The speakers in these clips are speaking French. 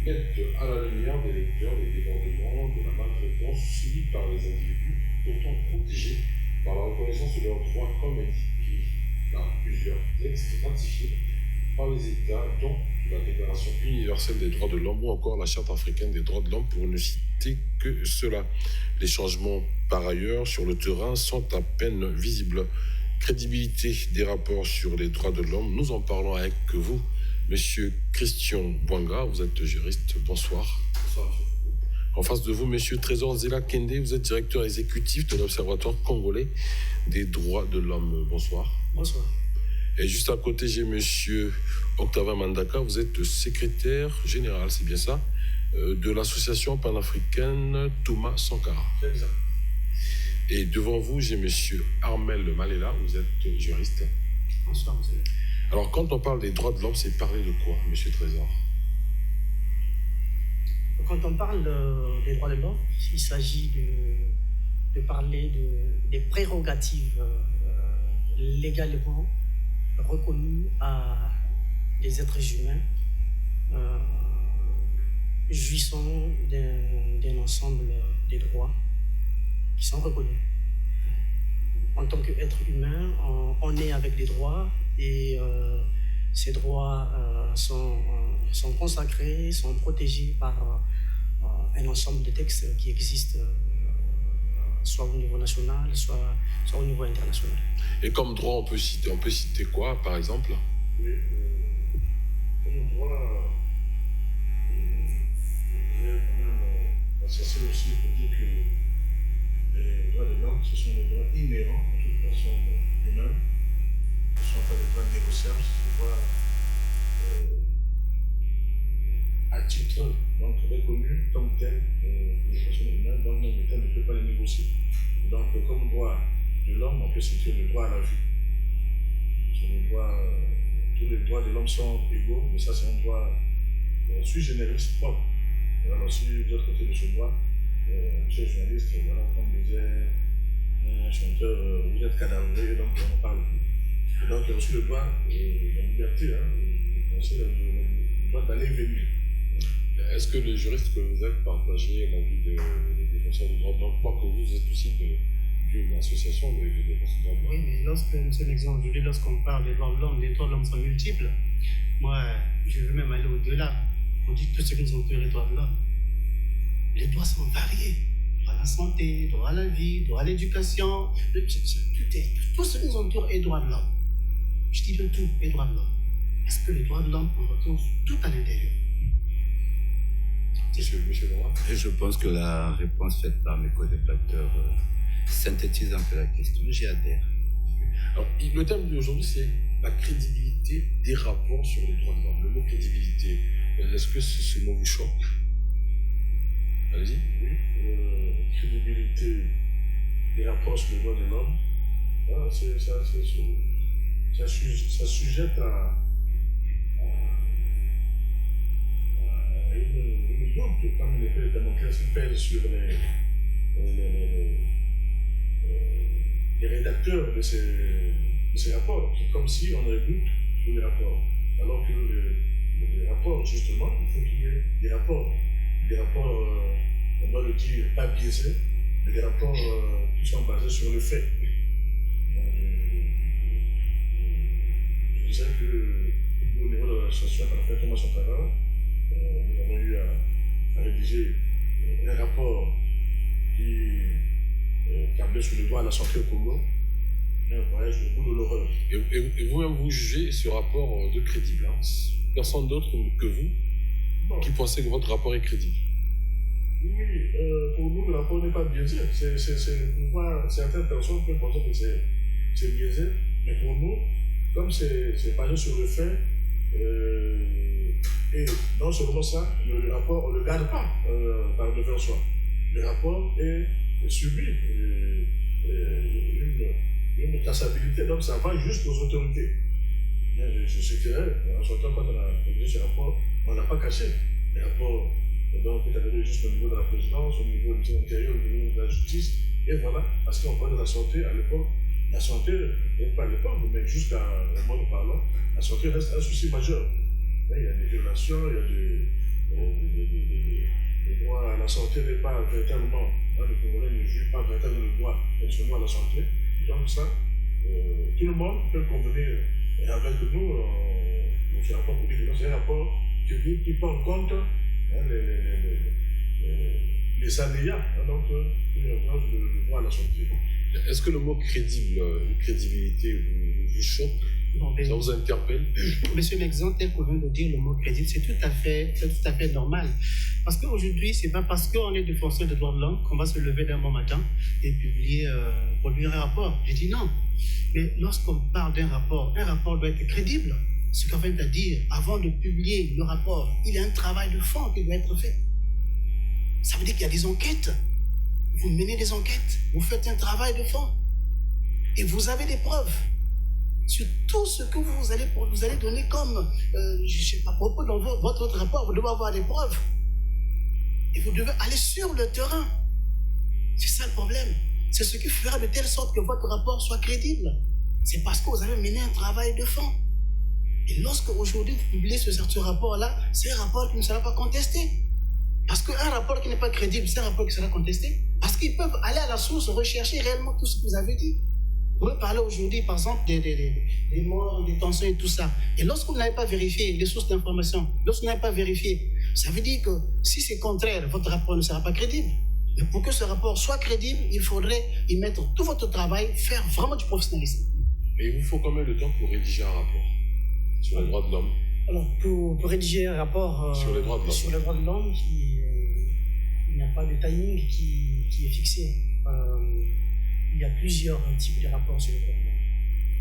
mettent à la lumière des lecteurs les débordements de la maltraitance subie par les individus pourtant protégés par la reconnaissance de leurs droits comme indiqué dans plusieurs textes ratifiés par les États, dont la Déclaration universelle des droits de l'homme ou encore la Charte africaine des droits de l'homme, pour ne citer que cela. Les changements, par ailleurs, sur le terrain sont à peine visibles. Crédibilité des rapports sur les droits de l'homme, nous en parlons avec vous, Monsieur Christian Bouanga, vous êtes juriste, bonsoir. Bonsoir, monsieur. En face de vous, Monsieur Trésor Zela Kende, vous êtes directeur exécutif de l'Observatoire congolais des droits de l'homme, bonsoir. Bonsoir. Et juste à côté, j'ai Monsieur Octavin Mandaka, vous êtes secrétaire général, c'est bien ça, de l'association panafricaine Thomas Sankara. C'est exact. Et devant vous, j'ai Monsieur Armel Malela, vous êtes juriste. Bonsoir, monsieur. Alors, quand on parle des droits de l'homme, c'est parler de quoi, Monsieur Trésor? Quand on parle des droits de l'homme, il s'agit de parler des prérogatives légalement reconnues à des êtres humains jouissant d'un ensemble des droits qui sont reconnus. En tant qu'être humain, on est avec des droits et ces droits sont consacrés, sont protégés par un ensemble de textes qui existent soit au niveau national, soit au niveau international. Et comme droit, on peut citer quoi, par exemple? Oui, comme droit, je vais quand même insister aussi pour dire que les droits de l'homme, ce sont des droits inhérents à toute personne humaine. Ce ne sont pas des droits négociables, c'est des droits à titre, donc reconnus comme tels des personnes humaines, donc même l'État ne peut pas les négocier. Donc, comme droit de l'homme, on peut citer le droit à la vie. Tous les droits de l'homme sont égaux, mais ça, c'est un droit sui generis propre. Alors, si de l'autre côté de ce droit, monsieur le journaliste, voilà, comme disait un chanteur, vous êtes cadavré, donc on ne parle plus. Et donc, il y a aussi le droit de la liberté, le droit d'aller et venir. Est-ce que les juristes que vous êtes partagez l'avis des défenseurs des droits de l'homme, quoique vous êtes aussi d'une association de défense des droits de l'homme? Oui, mais monsieur l'exemple, je dis, lorsqu'on parle des droits de l'homme sont multiples. Moi, je veux même aller au-delà. On dit tout ce qui nous entoure les droits de l'homme. Les droits sont variés. Droit à la santé, droit à la vie, droit à l'éducation, tout ce qui nous entoure est droit de l'homme. Je dis le tout est droit de l'homme. Est-ce que les droits de l'homme, on retrouve tout à l'intérieur? Monsieur Laurent? Je pense que la réponse faite par mes co-débatteurs synthétise un peu la question. J'y adhère. Alors, le thème d'aujourd'hui, c'est la crédibilité des rapports sur les droits de l'homme. Le mot crédibilité, est-ce que ce mot vous choque? Allez-y. Oui, crédibilité des rapports sur les droits de l'homme, ça sujette à une doute, comme l'effet de Damoclès qui pèse sur les rédacteurs de ces rapports. C'est comme si on avait doute sur les rapports. Alors que les rapports, justement, il faut qu'il y ait des rapports. Des rapports, on doit le dire, pas biaisés, mais des rapports qui sont basés sur le fait. Je disais que nous, au niveau de l'association panafricaine Thomas Sankara, nous avons eu à rédiger un rapport qui tablait sur le droit à la santé au Congo, un voyage au bout de l'horreur. Et vous-même, vous jugez ce rapport de crédible, hein? Personne d'autre que vous qui pensez que votre rapport est crédible? Oui, pour nous, le rapport n'est pas biaisé. Certaines personnes peuvent penser que c'est biaisé, mais pour nous, comme c'est basé sur le fait, et non seulement ça, le rapport, on ne le garde pas par devant soi. Le rapport est subi une traçabilité, donc ça va juste aux autorités. Je citerai, en sortant quand on a rédigé ce rapport, on ne l'a pas caché. Les rapports donc, est arrivé juste au niveau de la présidence, au niveau du ministère intérieur, au niveau de la justice, et voilà, parce qu'on parle de la santé à l'époque. La santé, peut-être pas à l'époque, mais jusqu'à un moment parlant, la santé reste un souci majeur. Il y a des violations, il y a le droit à la santé n'est pas véritablement, le Congolais ne joue pas véritablement le droit à la santé. Donc ça, tout le monde peut convenir avec nous dans ce rapport public. C'est un rapport qui prend en compte les aléas, donc le droit à la santé. Est-ce que le mot crédible, crédibilité vous choque? Non, Ça vous interpelle? Monsieur l'exemple tel qu'on vient de dire, le mot crédible, c'est tout à fait normal. Parce qu'aujourd'hui, c'est pas parce qu'on est défenseur des droits de l'homme qu'on va se lever d'un bon matin et produire un rapport. Je dis non. Mais lorsqu'on parle d'un rapport, un rapport doit être crédible. Ce qu'on vient de dire, avant de publier le rapport, il y a un travail de fond qui doit être fait. Ça veut dire qu'il y a des enquêtes. Vous menez des enquêtes, vous faites un travail de fond. Et vous avez des preuves sur tout ce que vous allez donner comme, je sais pas, à propos dans votre rapport, vous devez avoir des preuves. Et vous devez aller sur le terrain. C'est ça le problème. C'est ce qui fera de telle sorte que votre rapport soit crédible. C'est parce que vous avez mené un travail de fond. Et lorsque aujourd'hui vous publiez ce rapport-là, c'est un rapport qui ne sera pas contesté. Parce qu'un rapport qui n'est pas crédible, c'est un rapport qui sera contesté. Parce qu'ils peuvent aller à la source, rechercher réellement tout ce que vous avez dit. Vous pouvez parler aujourd'hui, par exemple, des morts, des tensions et tout ça. Et lorsque vous n'avez pas vérifié les sources d'information, lorsque vous n'avez pas vérifié, ça veut dire que si c'est contraire, votre rapport ne sera pas crédible. Mais pour que ce rapport soit crédible, il faudrait y mettre tout votre travail, faire vraiment du professionnalisme. Mais il vous faut combien de temps pour rédiger un rapport sur les droits de l'homme? Alors, pour rédiger un rapport sur les droits de l'homme, il n'y a pas de timing qui est fixé. Il y a plusieurs types de rapports sur les droits de l'homme.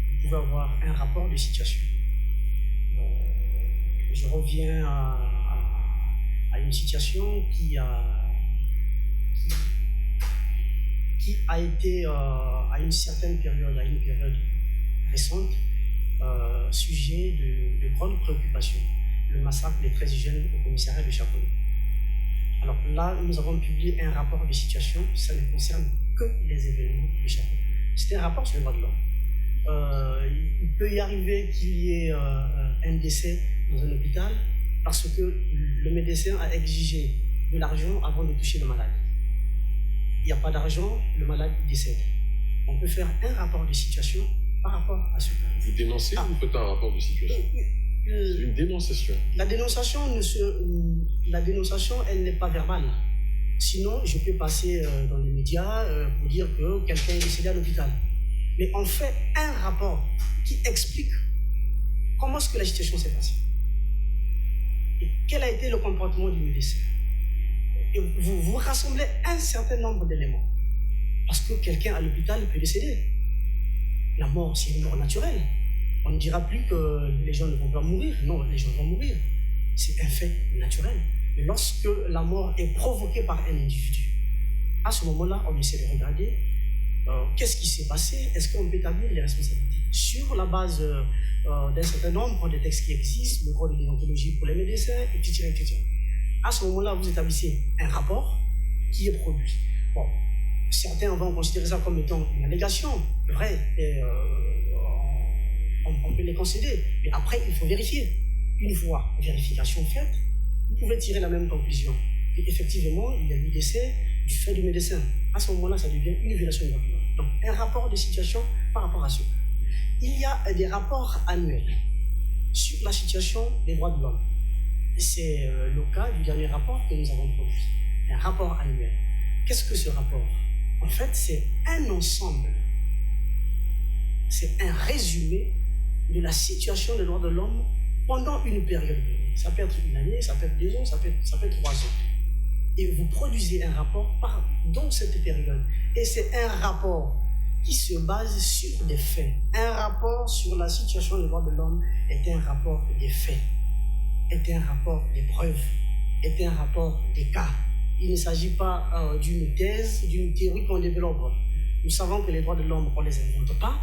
Vous pouvez avoir un rapport de situation. Je reviens à une situation qui a été à une certaine période, à une période récente, sujet de grande préoccupation, le massacre des 13 jeunes au commissariat de Chaponnay. Alors là, nous avons publié un rapport de situation, ça ne concerne que les événements de Chaponnay. C'est un rapport sur les droits de l'homme. Il peut y arriver qu'il y ait un décès dans un hôpital parce que le médecin a exigé de l'argent avant de toucher le malade. Il n'y a pas d'argent, le malade décède. On peut faire un rapport de situation par rapport à ce cas. Vous dénoncez ou vous faites un rapport de situation? C'est une dénonciation. La dénonciation, elle n'est pas verbale. Sinon, je peux passer dans les médias pour dire que quelqu'un est décédé à l'hôpital. Mais on fait un rapport qui explique comment est-ce que la situation s'est passée. Et quel a été le comportement du médecin. Et vous rassemblez un certain nombre d'éléments. Parce que quelqu'un à l'hôpital peut décéder. La mort, c'est une mort naturelle. On ne dira plus que les gens ne vont pas mourir. Non, les gens vont mourir. C'est un fait naturel. Mais lorsque la mort est provoquée par un individu, à ce moment-là, on essaie de regarder qu'est-ce qui s'est passé, est-ce qu'on peut établir les responsabilités. Sur la base d'un certain nombre de textes qui existent, le code de déontologie pour les médecins, etc., etc. À ce moment-là, vous établissez un rapport qui est produit. Bon, certains vont considérer ça comme étant une allégation, vrai, et on peut les concéder. Mais après, il faut vérifier. Une fois vérification faite, vous pouvez tirer la même conclusion. Et effectivement, il y a eu décès du fait du médecin. À ce moment-là, ça devient une violation de droit de l'homme. Donc, un rapport de situation par rapport à ce cas. Il y a des rapports annuels sur la situation des droits de l'homme. C'est le cas du dernier rapport que nous avons produit. Un rapport annuel. Qu'est-ce que ce rapport? En fait, c'est un ensemble. C'est un résumé de la situation des droits de l'homme pendant une période donnée. Ça peut être une année, ça peut être 2 ans, ça peut être 3 ans. Et vous produisez un rapport dans cette période. Et c'est un rapport qui se base sur des faits. Un rapport sur la situation des droits de l'homme est un rapport des faits, est un rapport des preuves, est un rapport des cas. Il ne s'agit pas d'une thèse, d'une théorie qu'on développe. Nous savons que les droits de l'homme, on ne les invente pas.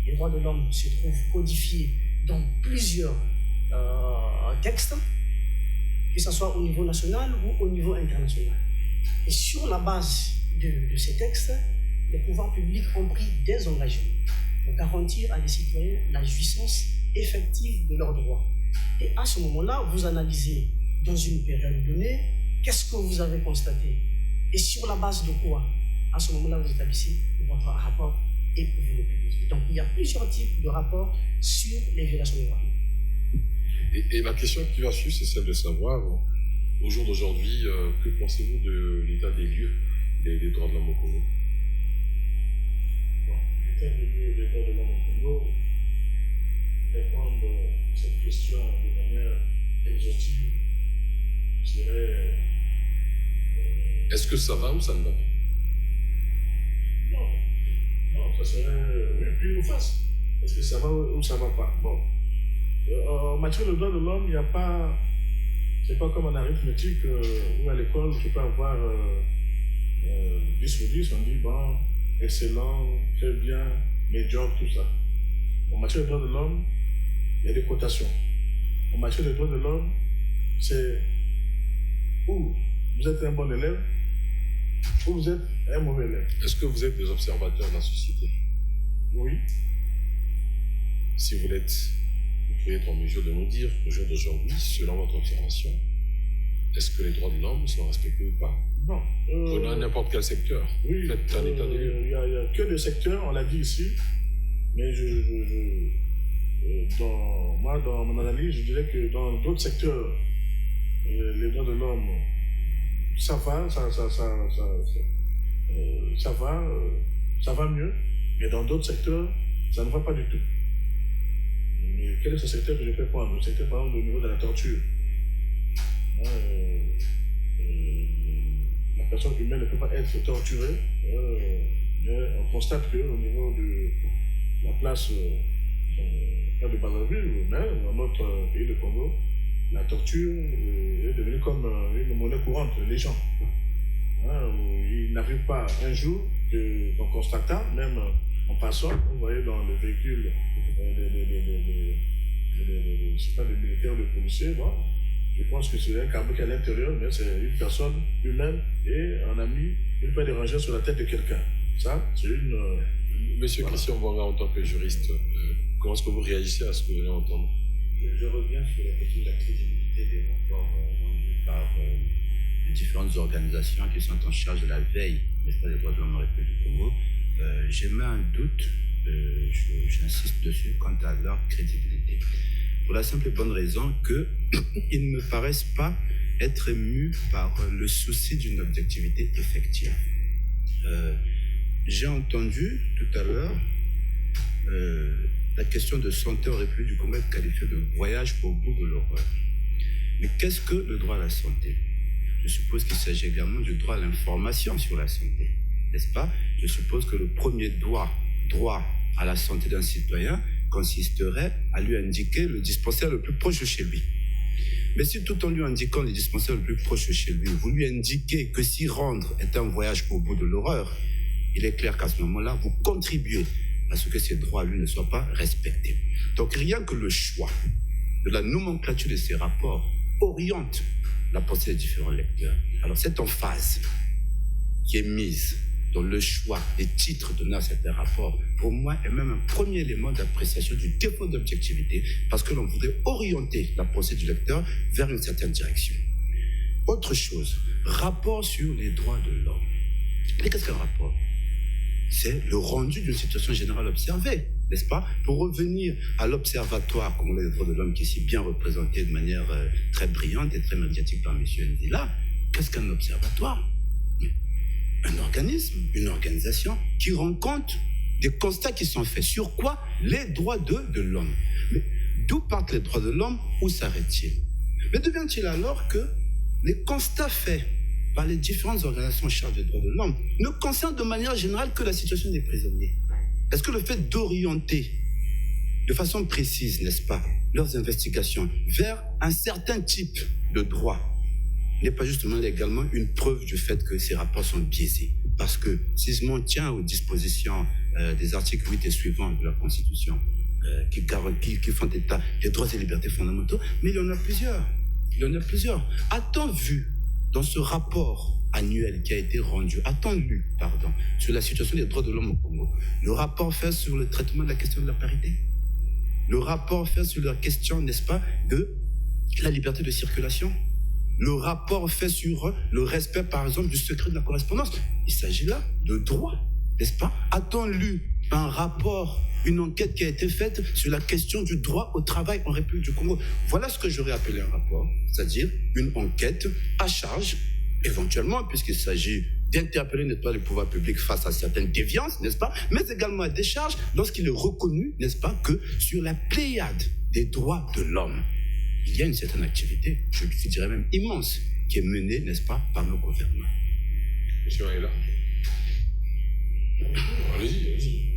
Les droits de l'homme se trouvent codifiés dans plusieurs textes, que ce soit au niveau national ou au niveau international. Et sur la base de ces textes, les pouvoirs publics ont pris des engagements pour garantir à des citoyens la jouissance effective de leurs droits. Et à ce moment-là, vous analysez dans une période donnée, qu'est-ce que vous avez constaté? Et sur la base de quoi, à ce moment-là, vous établissez votre rapport et vous le publiez. Donc, il y a plusieurs types de rapports sur les violations des droits. Et la question qui va suivre, c'est celle de savoir, au jour d'aujourd'hui, que pensez-vous de l'état des lieux des droits de l'homme au Congo? L'état des lieux des droits de l'homme au Congo, répondre à cette question de manière exhaustive, je dirais... Est-ce que ça va ou ça ne va pas? Non, ça serait oui, pile ou face. Est-ce que ça va ou ça ne va pas? Bon. En matière de droits de l'homme, il n'y a pas... C'est pas comme en arithmétique où à l'école, tu peux avoir 10 sur 10, on dit bon, excellent, très bien, médiocre, tout ça. En matière de droits de l'homme, il y a des cotations. En matière de droits de l'homme, c'est où vous êtes un bon élève ou vous êtes un mauvais élève. Est-ce que vous êtes des observateurs de la société? Oui. Si vous l'êtes, vous pouvez être en mesure de nous dire, au jour d'aujourd'hui, selon votre observation, est-ce que les droits de l'homme sont respectés ou pas? Non. Prenons n'importe quel secteur. Oui. Faites un état des lieux. Il n'y a que des secteurs, on l'a dit ici, mais dans mon analyse, je dirais que dans d'autres secteurs, les droits de l'homme, ça va, ça va mieux, mais dans d'autres secteurs, ça ne va pas du tout. Mais quel est ce secteur que je peux prendre? Le secteur, par exemple, au niveau de la torture. La personne humaine ne peut pas être torturée, mais on constate qu'au niveau de la place de Brazzaville, ou même dans notre pays, le Congo, la torture est devenue comme une monnaie courante, les gens. Il n'arrive pas un jour qu'en constatant, même en passant, vous voyez dans le véhicule des militaires ou des policiers, bon, je pense que c'est un câble qui est à l'intérieur, mais c'est une personne humaine et un ami, une fois dérangé sur la tête de quelqu'un. Ça, c'est une... Monsieur voilà. Christian Bouanga, en tant que juriste, comment est-ce que vous réagissez à ce que vous venez d'entendre? Je reviens sur la question de la crédibilité des rapports rendus par les différentes organisations qui sont en charge de la veille, n'est-ce pas, des droits de l'homme en République du Congo. J'émets un doute, j'insiste dessus, quant à leur crédibilité. Pour la simple et bonne raison qu'ils ne me paraissent pas être émus par le souci d'une objectivité effective. J'ai entendu tout à l'heure la question de santé en République du Congo être qualifiée de voyage au bout de l'horreur. Mais qu'est-ce que le droit à la santé? Je suppose qu'il s'agit également du droit à l'information sur la santé, n'est-ce pas? Je suppose que le premier droit à la santé d'un citoyen consisterait à lui indiquer le dispensaire le plus proche de chez lui. Mais si tout en lui indiquant le dispensaire le plus proche de chez lui, vous lui indiquez que s'y rendre est un voyage au bout de l'horreur, il est clair qu'à ce moment-là, vous contribuez à ce que ces droits, lui, ne soient pas respectés. Donc rien que le choix de la nomenclature de ces rapports oriente la pensée des différents lecteurs. Alors cette emphase qui est mise dans le choix des titres donnés à certains rapports, pour moi, est même un premier élément d'appréciation du défaut d'objectivité, parce que l'on voudrait orienter la pensée du lecteur vers une certaine direction. Autre chose, rapport sur les droits de l'homme. Mais qu'est-ce qu'un rapport? C'est le rendu d'une situation générale observée, n'est-ce pas? Pour revenir à l'Observatoire congolais des droits de l'homme, qui est si bien représenté de manière très brillante et très médiatique par M. Ndila, qu'est-ce qu'un observatoire? Un organisme, une organisation qui rend compte des constats qui sont faits. Sur quoi? Les droits de l'homme. Mais d'où partent les droits de l'homme? Où s'arrêtent-ils? Mais devient-il alors que les constats faits par les différentes organisations en charge des droits de l'homme ne concernent de manière générale que la situation des prisonniers? Est-ce que le fait d'orienter de façon précise, n'est-ce pas, leurs investigations vers un certain type de droit n'est pas justement également une preuve du fait que ces rapports sont biaisés? Parce que si je m'en tiens aux dispositions des articles 8 et suivants de la Constitution qui font état des droits et libertés fondamentaux, mais il y en a plusieurs. A-t-on vu dans ce rapport annuel qui a été rendu, a-t-on lu, sur la situation des droits de l'homme au Congo, le rapport fait sur le traitement de la question de la parité, le rapport fait sur la question, n'est-ce pas, de la liberté de circulation, le rapport fait sur le respect, par exemple, du secret de la correspondance. Il s'agit là de droit, n'est-ce pas? A-t-on lu un rapport, une enquête qui a été faite sur la question du droit au travail en République du Congo? Voilà ce que j'aurais appelé un rapport, c'est-à-dire une enquête à charge, éventuellement, puisqu'il s'agit d'interpeller, n'est-ce pas, le pouvoir public face à certaines déviances, n'est-ce pas, mais également à des charges lorsqu'il est reconnu, n'est-ce pas, que sur la pléiade des droits de l'homme, il y a une certaine activité, je dirais même immense, qui est menée, n'est-ce pas, par nos gouvernements. Monsieur Maïla. Allez-y.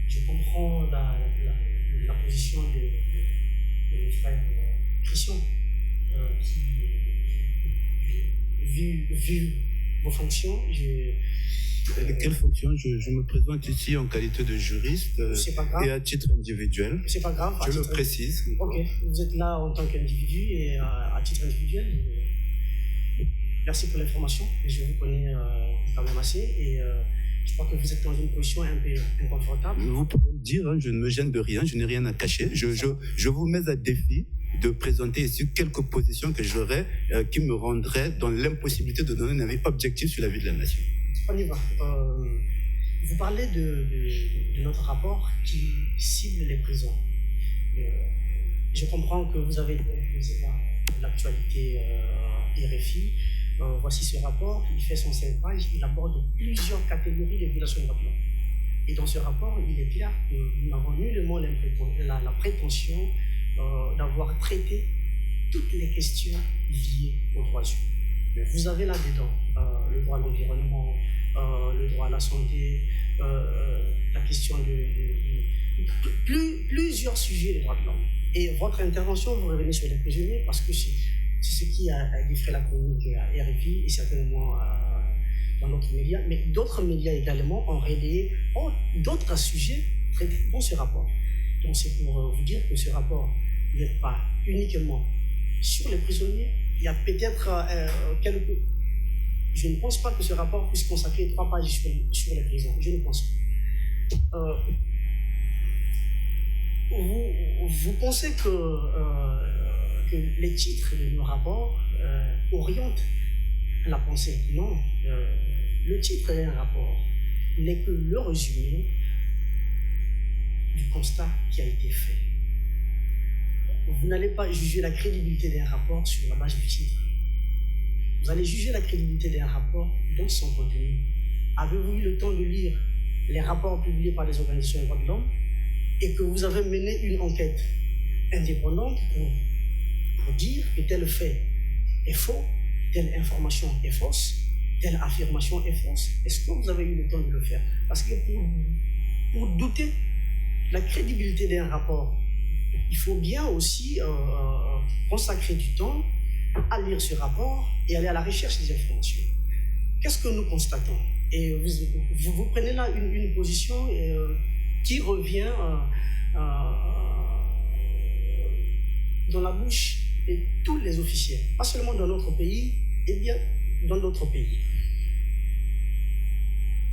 Je comprends la position de frère Christian, qui, vu vos fonctions, quelle fonction? Je me présente ici en qualité de juriste et à titre individuel. C'est pas grave. Je le précise. Ok, vous êtes là en tant qu'individu et à titre individuel. Merci pour l'information. Je vous connais quand même assez et je crois que vous êtes dans une position un peu inconfortable. Vous pouvez le dire, hein, je ne me gêne de rien, je n'ai rien à cacher. Je vous mets à défi de présenter ici quelques positions que j'aurais qui me rendraient dans l'impossibilité de donner un avis objectif sur la vie de la nation. On y va. Vous parlez de notre rapport qui cible les prisons. Je comprends que vous avez l'actualité RFI. Voici ce rapport, il fait son 5 pages, il aborde plusieurs catégories de violations de droits de l'homme. Et dans ce rapport, il est clair que nous n'avons nullement la prétention d'avoir traité toutes les questions liées aux droits humains. Vous avez là-dedans le droit à l'environnement, le droit à la santé, la question de plusieurs sujets des droits de l'homme. Et votre intervention, vous revenez sur les prisonniers parce que c'est ce qui a défrayé la chronique à RFI et certainement dans d'autres médias, mais d'autres médias également ont relayé d'autres sujets traités dans ce rapport. Donc c'est pour vous dire que ce rapport n'est pas uniquement sur les prisonniers. Il y a peut-être quelques... Je ne pense pas que ce rapport puisse consacrer 3 pages sur les prisons. Je ne pense pas. Vous pensez que les titres de nos rapports orientent la pensée? Non. Le titre d'un rapport n'est que le résumé du constat qui a été fait. Vous n'allez pas juger la crédibilité d'un rapport sur la base du titre. Vous allez juger la crédibilité d'un rapport dans son contenu. Avez-vous eu le temps de lire les rapports publiés par les organisations des droits de l'homme et que vous avez mené une enquête indépendante pour dire que tel fait est faux, telle information est fausse, telle affirmation est fausse? Est-ce que vous avez eu le temps de le faire? Parce que pour douter la crédibilité d'un rapport, il faut bien aussi consacrer du temps à lire ce rapport et aller à la recherche des informations. Qu'est-ce que nous constatons? Et vous prenez là une position qui revient dans la bouche de tous les officiels, pas seulement dans notre pays, et bien dans d'autres pays.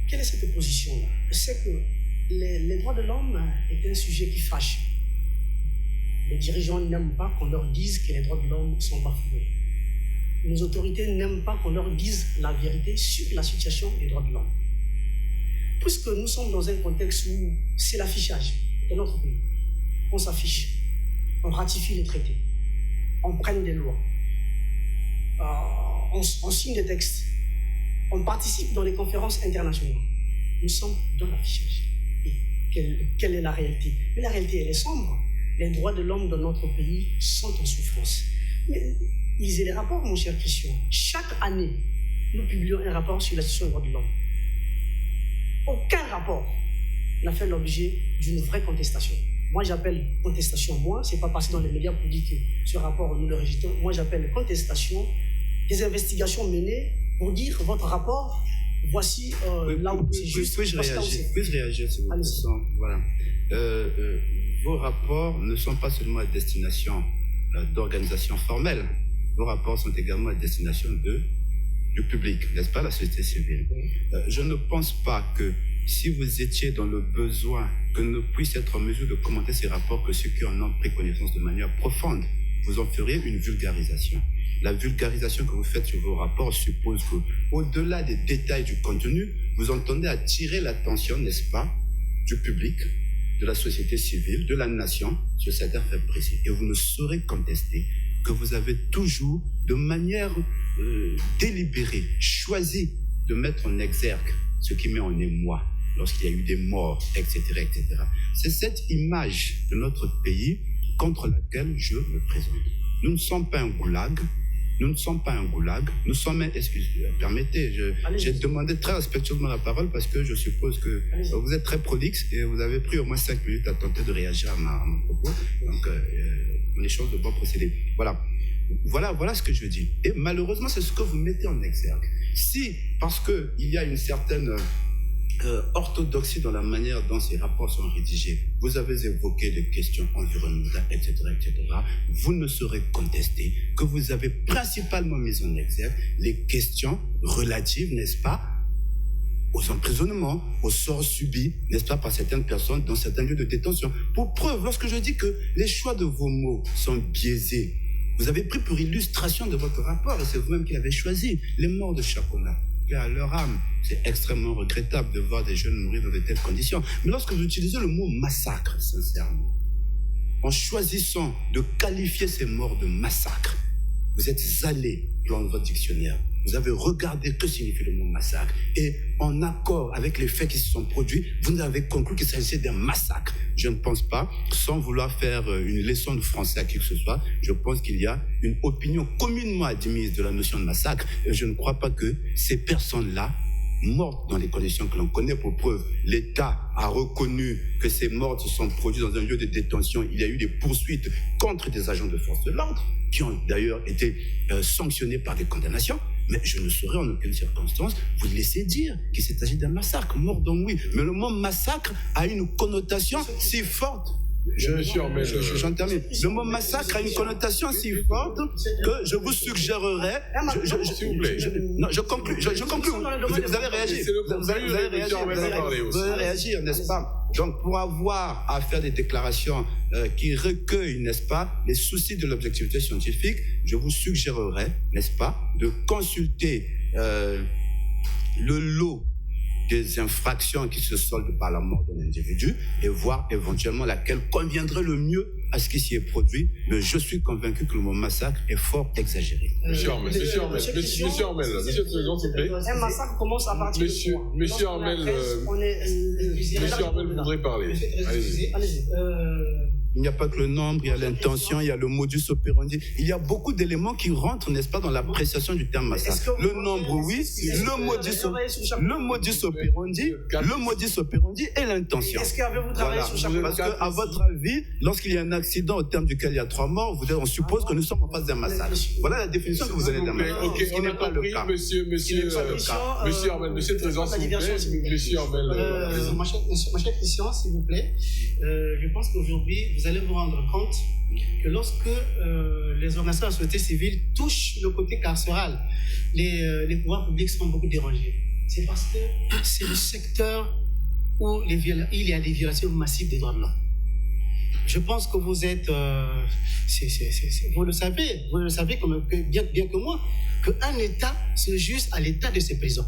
Quelle est cette position-là? C'est que les droits de l'homme est un sujet qui fâche. Les dirigeants n'aiment pas qu'on leur dise que les droits de l'homme sont bafoués. Nos autorités n'aiment pas qu'on leur dise la vérité sur la situation des droits de l'homme. Puisque nous sommes dans un contexte où c'est l'affichage de notre pays. On s'affiche, on ratifie les traités, on prenne des lois, on signe des textes, on participe dans les conférences internationales. Nous sommes dans l'affichage. Et quelle est la réalité? Mais la réalité, elle est sombre. Les droits de l'homme dans notre pays sont en souffrance. Mais lisez les rapports, mon cher Christian. Chaque année, nous publions un rapport sur la situation des droits de l'homme. Aucun rapport n'a fait l'objet d'une vraie contestation. Moi, j'appelle contestation, c'est pas passé dans les médias pour dire que ce rapport, nous le rejetons. Moi, j'appelle contestation des investigations menées pour dire votre rapport, voici là où c'est juste. Puis-je réagir sur votre question? Voilà. Vos rapports ne sont pas seulement à destination d'organisations formelles. Vos rapports sont également à destination du public, n'est-ce pas, la société civile. Je ne pense pas que si vous étiez dans le besoin que ne puisse être en mesure de commenter ces rapports que ceux qui en ont pris connaissance de manière profonde, vous en feriez une vulgarisation. La vulgarisation que vous faites sur vos rapports suppose qu'au-delà des détails du contenu, vous entendez attirer l'attention, n'est-ce pas, du public, de la société civile, de la nation, sur certains faits précis. Et vous ne saurez contester que vous avez toujours, de manière délibérée, choisi de mettre en exergue ce qui met en émoi lorsqu'il y a eu des morts, etc., etc. C'est cette image de notre pays contre laquelle je me présente. Nous ne sommes pas un goulag. Nous ne sommes pas un goulag. Nous sommes, permettez, j'ai demandé très respectueusement la parole parce que je suppose que vous êtes très prolixe et vous avez pris au moins 5 minutes à tenter de réagir à mon propos. Donc, on échange de bons procédés. Voilà ce que je dis. Et malheureusement, c'est ce que vous mettez en exergue. Si, parce qu'il y a une certaine orthodoxie dans la manière dont ces rapports sont rédigés, vous avez évoqué des questions environnementales, etc., vous ne saurez contester que vous avez principalement mis en exergue les questions relatives, n'est-ce pas, aux emprisonnements, aux sorts subis, n'est-ce pas, par certaines personnes dans certains lieux de détention. Pour preuve, lorsque je dis que les choix de vos mots sont biaisés, vous avez pris pour illustration de votre rapport, et c'est vous-même qui l'avez choisi, les morts de Chakona. À leur âme. C'est extrêmement regrettable de voir des jeunes mourir dans de telles conditions. Mais lorsque vous utilisez le mot massacre, sincèrement, en choisissant de qualifier ces morts de massacre, vous êtes allé dans votre dictionnaire. Vous avez regardé que signifie le mot massacre. Et en accord avec les faits qui se sont produits, vous avez conclu qu'il s'agissait d'un massacre. Je ne pense pas, sans vouloir faire une leçon de français à qui que ce soit, je pense qu'il y a une opinion communément admise de la notion de massacre. Et je ne crois pas que ces personnes-là, mortes dans les conditions que l'on connaît, pour preuve, l'État a reconnu que ces morts se sont produites dans un lieu de détention. Il y a eu des poursuites contre des agents de force de l'ordre, qui ont d'ailleurs été sanctionnés par des condamnations. Mais je ne saurais en aucune circonstance vous laisser dire qu'il s'agit d'un massacre. Mort donc oui, mais le mot massacre a une connotation si forte. J'en termine. Le mot massacre a une connotation si forte que je vous suggérerais. Non, je conclue. Vous allez réagir. Vous allez réagir, n'est-ce pas? Donc, pour avoir à faire des déclarations qui recueillent, n'est-ce pas, les soucis de l'objectivité scientifique, je vous suggérerais, n'est-ce pas, de consulter le lot des infractions qui se soldent par la mort d'un individu et voir éventuellement laquelle conviendrait le mieux à ce qui s'y est produit. Mais je suis convaincu que le mot massacre est fort exagéré. Monsieur Armel, monsieur le Président, s'il vous plaît. Un massacre commence à partir de Monsieur Armel, voudrait parler. Allez-y. Il n'y a pas que le nombre, il y a l'intention, il y a le modus operandi. Il y a beaucoup d'éléments qui rentrent, n'est-ce pas, dans l'appréciation du terme massacre. Le nombre, oui, le modus operandi et l'intention. Est-ce qu'avez-vous travaillé sur chaque Parce qu'à votre avis, lorsqu'il y a un accident au terme duquel il y a 3 morts, on suppose que nous sommes en face d'un massacre. Voilà la définition que vous donnez d'un massacre. Ce qui n'est pas le cas. Monsieur Armel, monsieur le Président, s'il vous plaît. Monsieur Armel. Ma chère Christian, s'il vous plaît, je pense qu'aujourd'hui, vous allez vous rendre compte que lorsque les organisations de la société civile touchent le côté carcéral, les pouvoirs publics sont beaucoup dérangés. C'est parce que c'est le secteur où il y a des violations massives des droits de l'homme. Je pense que vous êtes, vous le savez bien que moi, qu'un État se juge à l'état de ses prisons.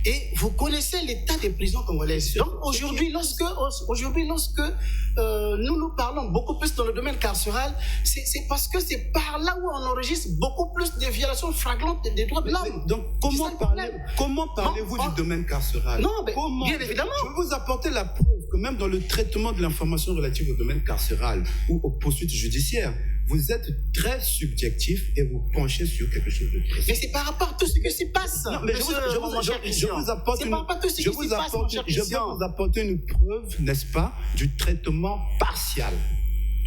Et vous connaissez l'état des prisons congolaises. Donc aujourd'hui, lorsque nous parlons beaucoup plus dans le domaine carcéral, c'est parce que c'est par là où on enregistre beaucoup plus de violations flagrantes des droits de l'homme. Donc comment parlez-vous du domaine carcéral? Non, mais bien évidemment. Je vais vous apporter la preuve que même dans le traitement de l'information relative au domaine carcéral ou aux poursuites judiciaires, vous êtes très subjectif et vous penchez sur quelque chose de précis. Mais c'est par rapport à tout ce qui s'y passe. Non, mais je vais vous apporter une preuve, n'est-ce pas, du traitement partial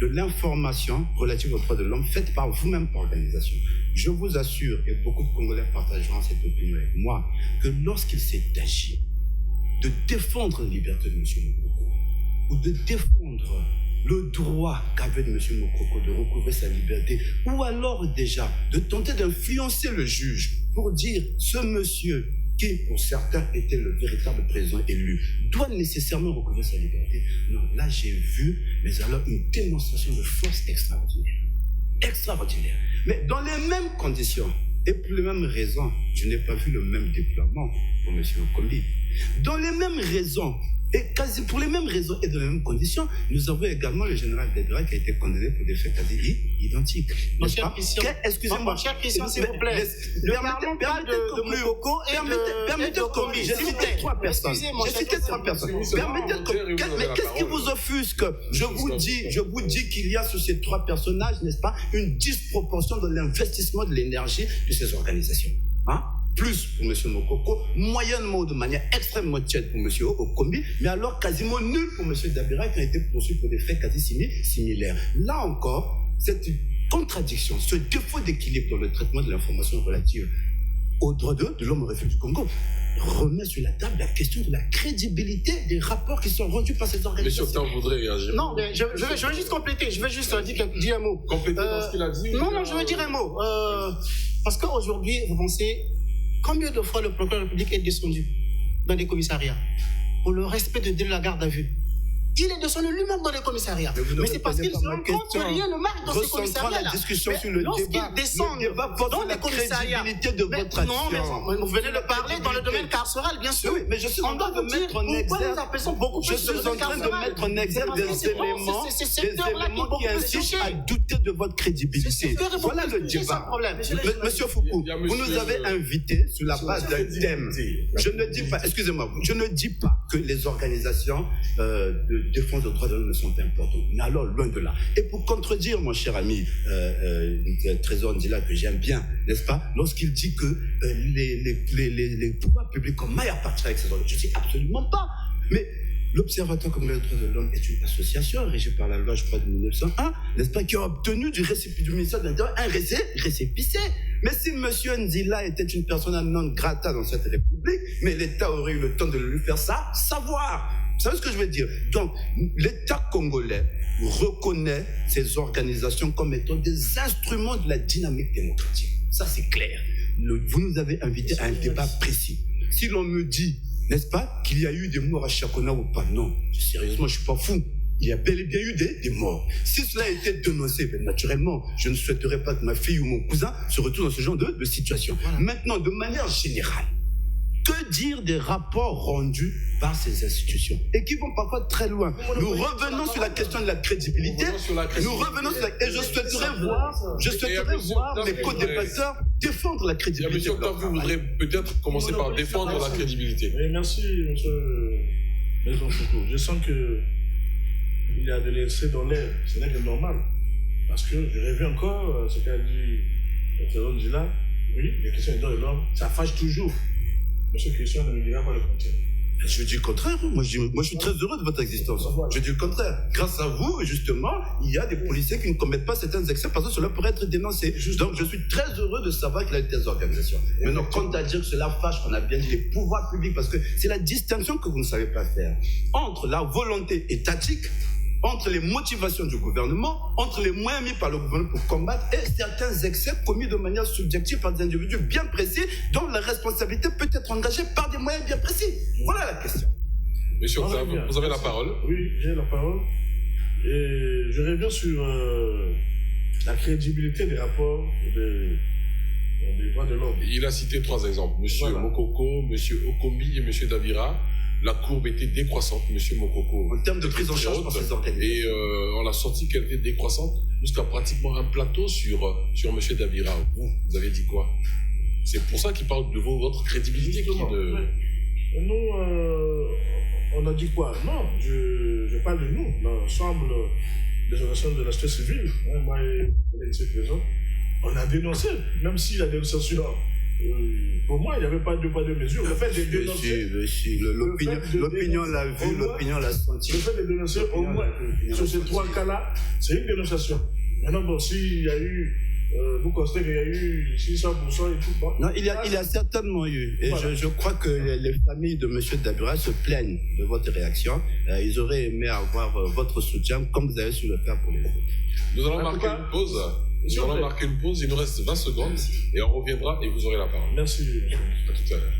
de l'information relative aux droits de l'homme faite par vous-même par l'organisation. Je vous assure, et beaucoup de Congolais partageront cette opinion avec moi, que lorsqu'il s'est agi de défendre la liberté de M. Moukoko, ou de défendre le droit qu'avait M. Moukoko de recouvrer sa liberté, ou alors déjà de tenter d'influencer le juge pour dire ce monsieur qui, pour certains, était le véritable président élu, doit nécessairement recouvrer sa liberté. Non, là j'ai vu, mais alors une démonstration de force extraordinaire. extraordinaire. Mais dans les mêmes conditions et pour les mêmes raisons, je n'ai pas vu le même déploiement pour M. Okombi. Dans les mêmes raisons, et quasi pour les mêmes raisons et dans les mêmes conditions, nous avons également le général Dabira qui a été condamné pour des faits quasi identiques. Mon cher Christian, excusez-moi. Mon cher Christian, s'il vous plaît. Ne parlons pas de Mokoko et de Okombi. J'ai cité 3 personnes. J'ai cité 3 personnes. Mais qu'est-ce qui vous offusque? Je vous dis qu'il y a sur ces 3 personnages, n'est-ce pas, une disproportion dans l'investissement de l'énergie de ces organisations. Hein? Plus pour M. Mokoko, moyennement de manière extrêmement tiède pour M. Okombi, mais alors quasiment nul pour M. Dabira qui a été poursuivi pour des faits quasi similaires. Là encore, cette contradiction, ce défaut d'équilibre dans le traitement de l'information relative aux droits de l'homme au République du Congo remet sur la table la question de la crédibilité des rapports qui sont rendus par ces organisations. Monsieur Octave voudrait réagir. Non, mais je vais juste compléter. Je vais juste dire un mot. Compléter dans ce qu'il a dit. Non, je vais dire un mot. Parce qu'aujourd'hui, vous pensez, combien de fois le procureur de la République est descendu dans des commissariats pour le respect de la garde à vue? Il est descendu lui-même dans les commissariats. Mais c'est parce qu'il se rend compte que rien ne marche dans ces commissariats-là. La discussion sur le lorsqu'il descend dans les commissariats, de votre non, mais vous venez de parler dans le domaine carcéral, bien sûr. Oui, mais je suis en train de mettre en exergue. Je suis en train de mettre en exergue des éléments qui incitent à douter de votre crédibilité. Voilà le débat. Monsieur Foucault, vous nous avez invités sur la base d'un thème. Je ne dis pas, excusez-moi, je ne dis pas que les organisations de défense des droits de l'homme ne sont pas importantes. Mais alors, loin de là. Et pour contredire mon cher ami Trésor Ndila, que j'aime bien, n'est-ce pas, lorsqu'il dit que les pouvoirs publics ont maille à partir avec ces organisations, je ne dis absolument pas. Mais l'Observatoire congolais des droits de l'homme est une association régie par la loi, je crois, de 1901, n'est-ce pas, qui a obtenu du ministère de l'Intérieur un récépissé. Mais si M. Ndila était une persona non grata dans cette République, mais l'État aurait eu le temps de lui faire ça, savoir. Vous savez ce que je veux dire? Donc, l'État congolais reconnaît ces organisations comme étant des instruments de la dynamique démocratique. Ça, c'est clair. Vous nous avez invités à un débat précis. Si l'on me dit, n'est-ce pas, qu'il y a eu des morts à Chakona ou pas, non. Sérieusement, je ne suis pas fou. Il y a bel et bien eu des morts. Si cela a été dénoncé, ben naturellement, je ne souhaiterais pas que ma fille ou mon cousin se retrouvent dans ce genre de situation. Voilà. Maintenant, de manière générale, que dire des rapports rendus par ces institutions et qui vont parfois très loin? Nous revenons sur la question de la crédibilité. Nous revenons sur la... Et je souhaiterais voir mes co-débatteurs défendre la crédibilité. Monsieur Octave, vous voudrez peut-être commencer par défendre la crédibilité. Merci, monsieur Foucault. Je sens que il y a de l'essai dans l'air. Ce n'est que normal. Parce que je rêve encore ce qu'a dit le Trésor Ndila. Oui, les questions des droits de l'homme, ça fâche toujours. Monsieur Christian ne me dira pas le contraire. Je dis le contraire. Moi, je suis très heureux de votre existence. Je dis le contraire. Grâce à vous, justement, il y a des policiers qui ne commettent pas certains excès parce que cela pourrait être dénoncé. Donc, je suis très heureux de savoir qu'il y a des organisations. Maintenant, quant à dire que cela fâche, on a bien dit les pouvoirs publics, parce que c'est la distinction que vous ne savez pas faire entre la volonté étatique, entre les motivations du gouvernement, entre les moyens mis par le gouvernement pour combattre et certains excès commis de manière subjective par des individus bien précis dont la responsabilité peut être engagée par des moyens bien précis. Voilà la question. Monsieur Octave, vous avez la parole. Oui, j'ai la parole. Et je reviens sur la crédibilité des rapports des droits de l'homme. Il a cité 3 exemples. Monsieur Mokoko, Monsieur Okombi et Monsieur Davira. La courbe était décroissante, Monsieur Mokoko. En termes de prise en charge par ces organisations. Et on a senti qu'elle était décroissante jusqu'à pratiquement un plateau sur Monsieur Davira. Vous avez dit quoi? C'est pour ça qu'il parle de votre crédibilité. Nous, on a dit quoi? Non, je parle de nous, l'ensemble des organisations de la société civile. Moi et les présents, on a dénoncé, même si la dénonciation... pour moi, il n'y avait pas de mesure. Le fait de dénoncer... L'opinion l'a vu, l'opinion l'a senti. Le fait de dénoncer, au moins, sur ces 3 cas-là, c'est une dénonciation. Maintenant, bon, s'il y a eu... vous constatez qu'il y a eu 600% et tout. Bon. Non, il y a certainement eu. Et voilà. je crois que les familles de M. Dabira se plaignent de votre réaction. Ils auraient aimé avoir votre soutien, comme vous avez su le faire pour les autres. Nous allons marquer une pause. Il nous reste 20 secondes et on reviendra et vous aurez la parole. Merci. À tout à l'heure.